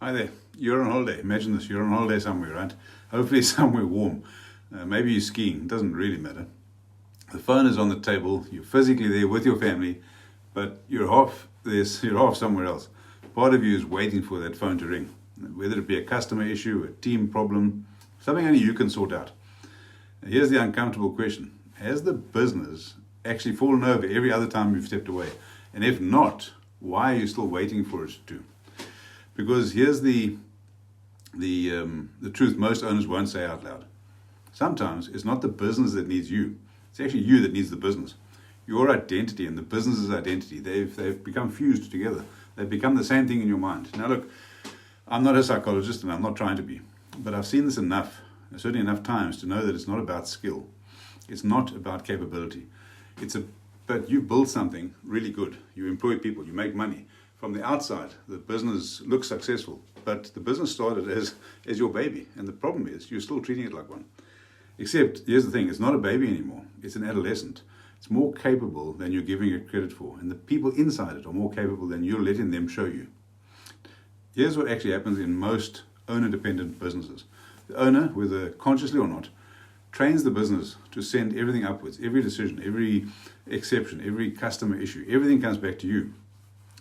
Hi there. You're on holiday. Imagine this. You're on holiday somewhere, right? Hopefully somewhere warm. Maybe you're skiing. It doesn't really matter. The phone is on the table. You're physically there with your family, but you're half somewhere else. Part of you is waiting for that phone to ring, whether it be a customer issue, a team problem, something only you can sort out. Here's the uncomfortable question. Has the business actually fallen over every other time you've stepped away? And if not, why are you still waiting for it to? Because here's the truth most owners won't say out loud. Sometimes it's not the business that needs you. It's actually you that needs the business. Your identity and the business's identity, they've become fused together. They've become the same thing in your mind. Now look, I'm not a psychologist and I'm not trying to be, but I've seen this enough, certainly enough times to know that it's not about skill. It's not about capability. But you build something really good. You employ people, you make money. From the outside, the business looks successful, but the business started as your baby, and the problem is you're still treating it like one. Except, here's the thing, it's not a baby anymore, it's an adolescent. It's more capable than you're giving it credit for, and the people inside it are more capable than you're letting them show you. Here's what actually happens in most owner-dependent businesses. The owner, whether consciously or not, trains the business to send everything upwards. Every decision, every exception, every customer issue, everything comes back to you.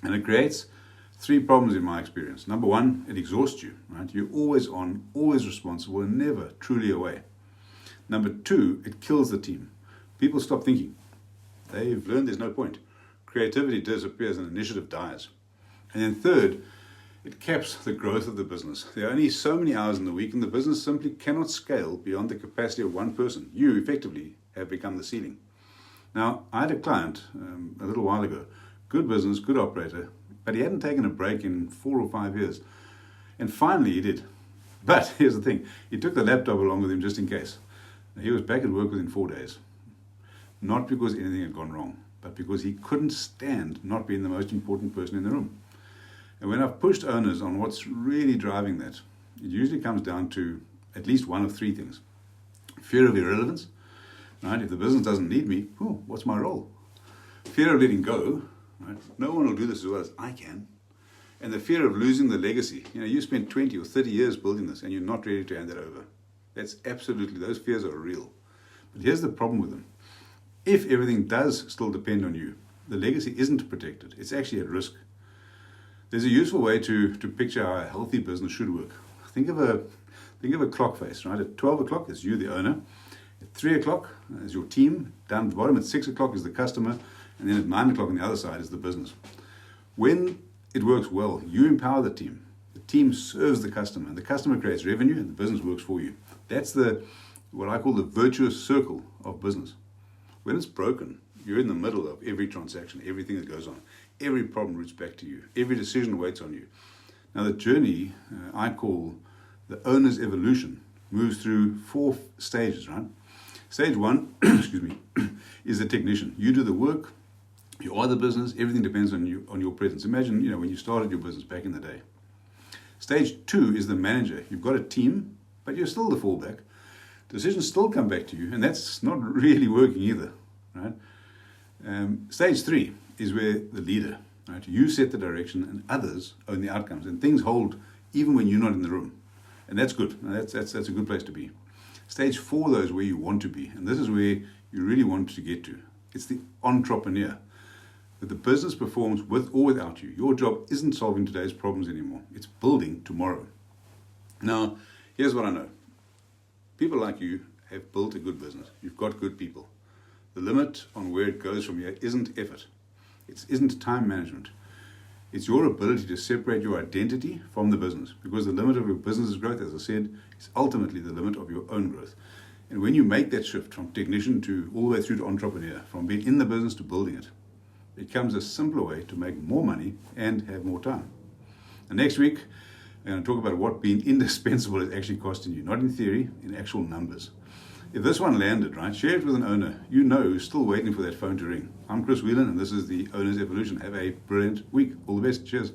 And it creates three problems in my experience. Number one, it exhausts you, right? You're always on, always responsible, and never truly away. Number two, it kills the team. People stop thinking. They've learned there's no point. Creativity disappears and initiative dies. And then third, it caps the growth of the business. There are only so many hours in the week, and the business simply cannot scale beyond the capacity of one person. You, effectively, have become the ceiling. Now, I had a client a little while ago, good business, good operator, but he hadn't taken a break in 4 or 5 years. And finally he did. But here's the thing, he took the laptop along with him just in case. He was back at work within 4 days. Not because anything had gone wrong, but because he couldn't stand not being the most important person in the room. And when I've pushed owners on what's really driving that, it usually comes down to at least one of three things. Fear of irrelevance, right? If the business doesn't need me, what's my role? Fear of letting go. Right? No one will do this as well as I can. And the fear of losing the legacy. You spent 20 or 30 years building this and you're not ready to hand it over. Those fears are real. But here's the problem with them. If everything does still depend on you, the legacy isn't protected. It's actually at risk. There's a useful way to picture how a healthy business should work. Think of a clock face, right? At 12 o'clock is you, the owner. At 3 o'clock is your team. Down at the bottom at 6 o'clock is the customer. And then at 9 o'clock on the other side is the business. When it works well, you empower the team. The team serves the customer, and the customer creates revenue, and the business works for you. That's what I call the virtuous circle of business. When it's broken, you're in the middle of every transaction, everything that goes on. Every problem roots back to you. Every decision waits on you. Now the journey I call the owner's evolution moves through 4 stages, right? Stage 1, is the technician. You do the work. You are the business. Everything depends on you, on your presence. Imagine, when you started your business back in the day. Stage 2 is the manager. You've got a team, but you're still the fallback. Decisions still come back to you, and that's not really working either, right? Stage 3 is where the leader, right? You set the direction, and others own the outcomes, and things hold even when you're not in the room, and that's good. That's a good place to be. Stage 4, though, is where you want to be, and this is where you really want to get to. It's the entrepreneur. That the business performs with or without you. Your job isn't solving today's problems anymore. It's building tomorrow. Now, here's what I know. People like you have built a good business. You've got good people. The limit on where it goes from here isn't effort. It isn't time management. It's your ability to separate your identity from the business, because the limit of your business's growth, as I said, is ultimately the limit of your own growth. And when you make that shift from technician to all the way through to entrepreneur, from being in the business to building it, it becomes a simpler way to make more money and have more time. And next week, I'm going to talk about what being indispensable is actually costing you, not in theory, in actual numbers. If this one landed, right, share it with an owner who's still waiting for that phone to ring. I'm Chris Whelan, and this is the Owner's Evolution. Have a brilliant week. All the best. Cheers.